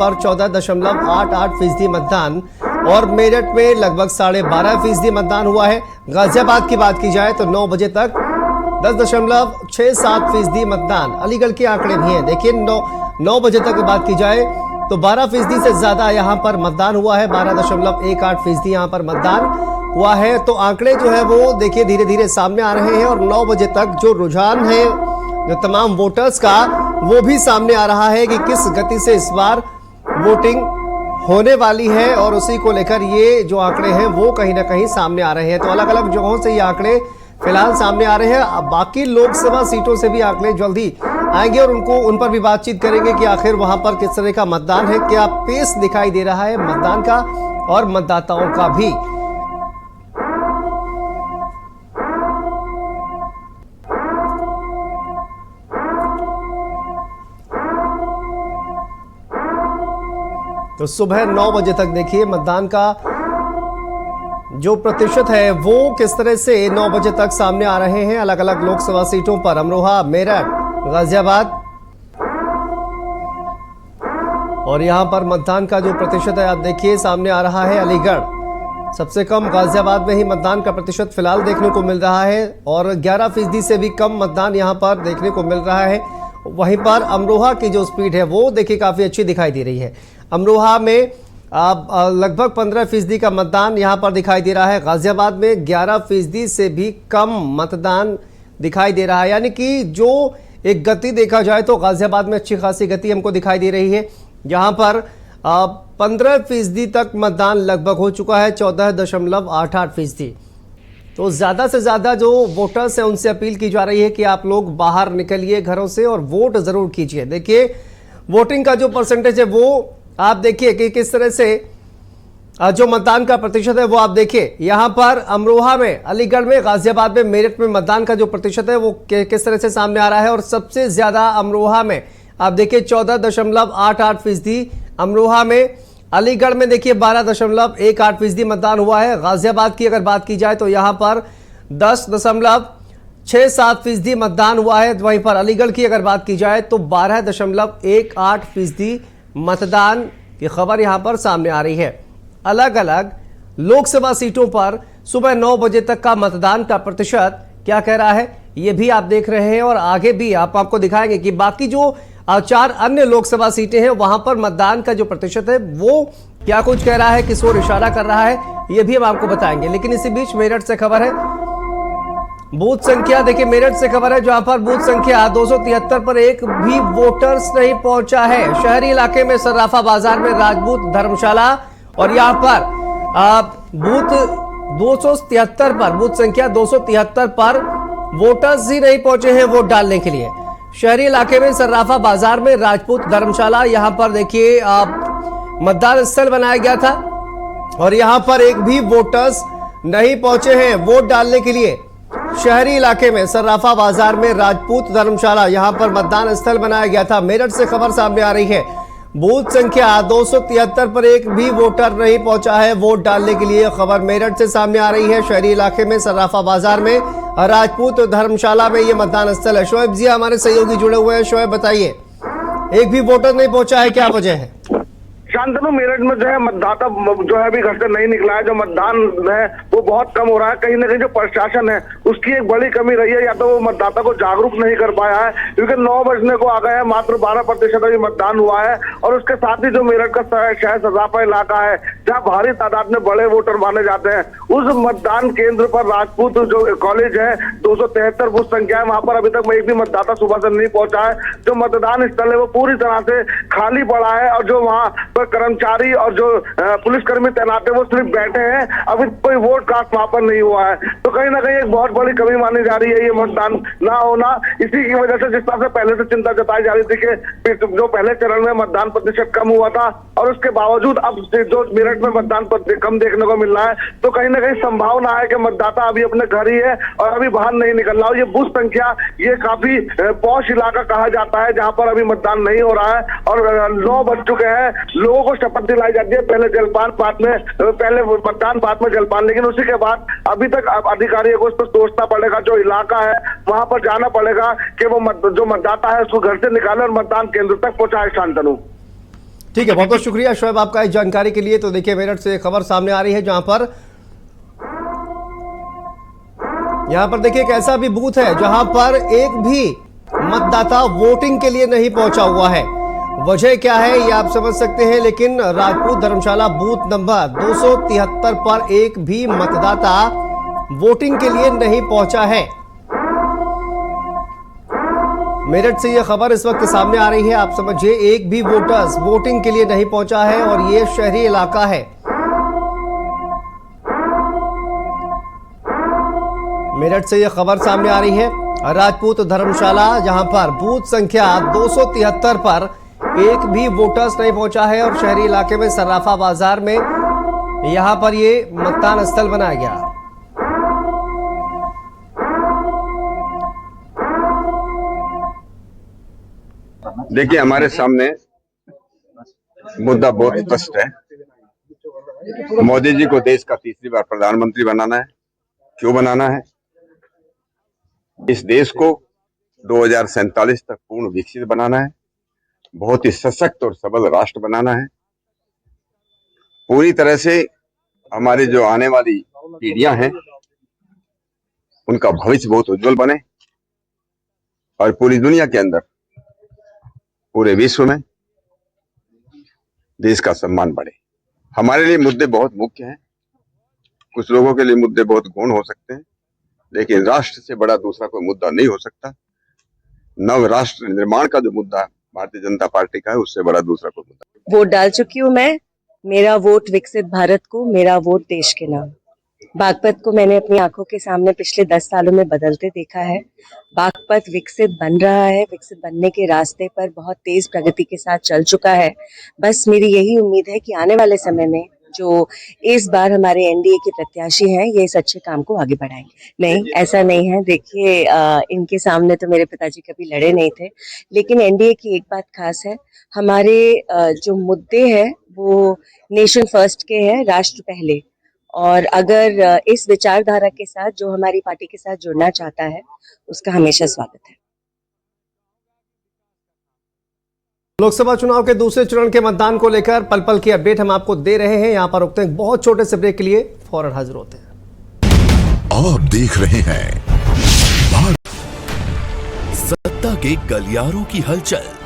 पर 14.88% मतदान और मेरठ में लगभग 12.5% मतदान हुआ है। गाजियाबाद की बात की जाए तो 9 बजे तक 10.67% मतदान। अलीगढ़ के आंकड़े भी हैं, देखिए 9 बजे तक बात की जाए तो 12% से ज्यादा यहां पर मतदान हुआ है। 12.18% यहां पर मतदान हुआ है। तो आंकड़े जो है वो देखिए धीरे धीरे सामने आ रहे हैं और 9 बजे तक जो रुझान है जो तमाम वोटर्स का वो भी सामने आ रहा है कि किस गति से इस बार वोटिंग होने वाली है और उसी को लेकर ये जो आंकड़े हैं वो कहीं ना कहीं सामने आ रहे हैं। तो अलग अलग जगहों से ये आंकड़े फिलहाल सामने आ रहे हैं। बाकी लोकसभा सीटों से भी आंकड़े जल्दी आएंगे और उन पर भी बातचीत करेंगे कि आखिर वहां पर किस तरह का मतदान है, क्या पेस दिखाई दे रहा है मतदान का और मतदाताओं का भी। तो सुबह 9 बजे तक देखिए मतदान का जो प्रतिशत है वो किस तरह से 9 बजे तक सामने आ रहे हैं अलग अलग लोकसभा सीटों पर। अमरोहा, मेरठ, गाजियाबाद और यहां पर मतदान का जो प्रतिशत है आप देखिए सामने आ रहा है। अलीगढ़ सबसे कम, गाजियाबाद में ही मतदान का प्रतिशत फिलहाल देखने को मिल रहा है और 11% से भी कम मतदान यहां पर देखने को मिल रहा है। वहीं पर अमरोहा की जो स्पीड है वो देखिए काफी अच्छी दिखाई दे रही है। अमरोहा में लगभग 15% का मतदान यहां पर दिखाई दे रहा है। गाजियाबाद में 11% से भी कम मतदान दिखाई दे रहा है। यानी कि जो एक गति देखा जाए तो गाजियाबाद में अच्छी खासी गति हमको दिखाई दे रही है। यहां पर 15% तक मतदान लगभग हो चुका है, 14.88%। तो ज्यादा से ज्यादा जो वोटर्स हैं उनसे अपील की जा रही है कि आप लोग बाहर निकलिए घरों से और वोट जरूर कीजिए। देखिए वोटिंग का जो परसेंटेज है वो आप देखिए कि किस तरह से जो मतदान का प्रतिशत है वो आप देखिए यहां पर अमरोहा में, अलीगढ़ में, गाजियाबाद में, मेरठ में मतदान का जो प्रतिशत है वो किस तरह से सामने आ रहा है। और सबसे ज्यादा अमरोहा में आप देखिए 14.88% अमरोहा में। अलीगढ़ में देखिए 12.18% मतदान हुआ है। गाजियाबाद की अगर बात की जाए तो यहां पर 10.67% मतदान हुआ है। वहीं पर अलीगढ़ की अगर बात की जाए तो 12.18% मतदान की खबर यहां पर सामने आ रही है। अलग अलग लोकसभा सीटों पर सुबह 9 बजे तक का मतदान का प्रतिशत क्या कह रहा है ये भी आप देख रहे हैं और आगे भी आपको दिखाएंगे कि बाकी जो 4 अन्य लोकसभा सीटें हैं वहां पर मतदान का जो प्रतिशत है वो क्या कुछ कह रहा है, किस ओर इशारा कर रहा है, ये भी हम आपको बताएंगे। लेकिन इसी बीच मेरठ से खबर है, बूथ संख्या देखिए मेरठ से खबर है जहां पर बूथ संख्या 273 पर एक भी वोटर्स नहीं पहुंचा है। शहरी इलाके में सर्राफा बाजार में राजपूत धर्मशाला और यहां पर बूथ 273 पर, बूथ संख्या 273 पर वोटर्स ही नहीं पहुंचे हैं वोट डालने के लिए। शहरी इलाके में सर्राफा बाजार में राजपूत धर्मशाला, यहां पर देखिए मतदान स्थल बनाया गया था और यहां पर एक भी वोटर्स नहीं पहुंचे हैं वोट डालने के लिए। शहरी इलाके में सर्राफा बाजार में राजपूत धर्मशाला, यहां पर मतदान स्थल बनाया गया था। मेरठ से खबर सामने आ रही है, बूथ संख्या 273 पर एक भी वोटर नहीं पहुंचा है वोट डालने के लिए। खबर मेरठ से सामने आ रही है, शहरी इलाके में सर्राफा बाजार में राजपूत धर्मशाला में ये मतदान स्थल है। शोएब जी हमारे सहयोगी जुड़े हुए हैं। शोएब बताइए, एक भी वोटर नहीं पहुंचा है, क्या वजह है? शांतनु, मेरठ में जो है मतदाता जो है अभी घर से नहीं निकला है। जो मतदान है वो बहुत कम हो रहा है। कहीं ना कहीं जो प्रशासन है उसकी एक बड़ी कमी रही है, या तो वो मतदाता को जागरूक नहीं कर पाया है क्योंकि 9 बजने को आ गए हैं, मात्र 12% अभी मतदान हुआ है। और उसके साथ ही जो मेरठ का शहर सर्राफा इलाका है जहाँ भारी तादाद में बड़े वोटर माने जाते हैं, उस मतदान केंद्र पर राजपूत जो कॉलेज है 273 बूथ संख्या है, वहां पर अभी तक एक भी मतदाता सुबह से नहीं पहुंचा है। जो मतदान स्थल है वो पूरी तरह से खाली पड़ा है और जो वहाँ कर्मचारी और जो पुलिसकर्मी तैनात है वो सिर्फ बैठे हैं, अभी कोई वोट कास्ट वहां पर नहीं हुआ है। तो कहीं ना कहीं एक बहुत बड़ी कमी मानी जा रही है ये मतदान ना होना। इसी की वजह से जिस तरह से पहले से चिंता जताई जा रही थी कि जो पहले चरण में मतदान प्रतिशत कम हुआ था और उसके बावजूद अब जो मेरठ में मतदान कम देखने को मिल रहा है, तो कहीं ना कहीं संभावना है कि मतदाता अभी अपने घर ही है और अभी बाहर नहीं निकल रहा। ये बूथ संख्या ये काफी पॉश इलाका कहा जाता है जहां पर अभी मतदान नहीं हो रहा है और 9 बज चुके हैं। लोगों को शपथ दिलाई जाती है, पहले जलपान बाद में, पहले मतदान बाद में जलपान, लेकिन उसी के बाद अभी तक अधिकारियों को इस पर सोचना पड़ेगा। जो इलाका है वहां पर जाना पड़ेगा कि वो जो मतदाता है उसको घर से निकाले और मतदान केंद्र तक पहुंचाए। शांतनु, ठीक है, बहुत बहुत शुक्रिया शोएब आपका इस जानकारी के लिए। तो देखिए मेरठ से खबर सामने आ रही है जहां पर देखिए एक ऐसा भी बूथ है जहां पर एक भी मतदाता वोटिंग के लिए नहीं पहुंचा हुआ है। वजह क्या है ये आप समझ सकते हैं, लेकिन राजपूत धर्मशाला बूथ नंबर 273 पर एक भी मतदाता वोटिंग के लिए नहीं पहुंचा है। मेरठ से यह खबर इस वक्त सामने आ रही है। आप समझिए एक भी वोटर्स वोटिंग के लिए नहीं पहुंचा है और ये शहरी इलाका है। मेरठ से यह खबर सामने आ रही है राजपूत धर्मशाला जहां पर बूथ संख्या 273 पर एक भी वोटर्स नहीं पहुंचा है और शहरी इलाके में सर्राफा बाजार में यहां पर ये मतदान स्थल बनाया गया। देखिए हमारे सामने मुद्दा बहुत स्पष्ट है। मोदी जी को देश का तीसरी बार प्रधानमंत्री बनाना है। क्यों बनाना है? इस देश को 2047 तक पूर्ण विकसित बनाना है, बहुत ही सशक्त और सबल राष्ट्र बनाना है। पूरी तरह से हमारी जो आने वाली पीढ़ियां हैं उनका भविष्य बहुत उज्जवल बने और पूरी दुनिया के अंदर, पूरे विश्व में देश का सम्मान बढ़े। हमारे लिए मुद्दे बहुत मुख्य हैं। कुछ लोगों के लिए मुद्दे बहुत गौण हो सकते हैं, लेकिन राष्ट्र से बड़ा दूसरा कोई मुद्दा नहीं हो सकता। नव राष्ट्र निर्माण का जो मुद्दा भारतीय जनता पार्टी का है, उससे बड़ा दूसरा कोई मुद्दा। वोट डाल चुकी हूँ मैं। मेरा वोट विकसित भारत को, मेरा वोट देश के नाम। बागपत को मैंने अपनी आंखों के सामने पिछले 10 सालों में बदलते देखा है। बागपत विकसित बन रहा है, विकसित बनने के रास्ते पर बहुत तेज प्रगति के साथ चल चुका है। बस मेरी यही उम्मीद है कि आने वाले समय में जो इस बार हमारे एनडीए के प्रत्याशी हैं, ये इस अच्छे काम को आगे बढ़ाएंगे। नहीं, ऐसा नहीं है। देखिए, इनके सामने तो मेरे पिताजी कभी लड़े नहीं थे, लेकिन एनडीए की एक बात खास है, हमारे जो मुद्दे हैं वो नेशन फर्स्ट के हैं, राष्ट्र पहले। और अगर इस विचारधारा के साथ जो हमारी पार्टी के साथ जुड़ना चाहता है, उसका हमेशा स्वागत है। लोकसभा चुनाव के दूसरे चरण के मतदान को लेकर पल पल की अपडेट हम आपको दे रहे हैं। यहां पर रुकते हैं बहुत छोटे से ब्रेक के लिए, फौरन हाजिर होते हैं। आप देख रहे हैं सत्ता के गलियारों की हलचल।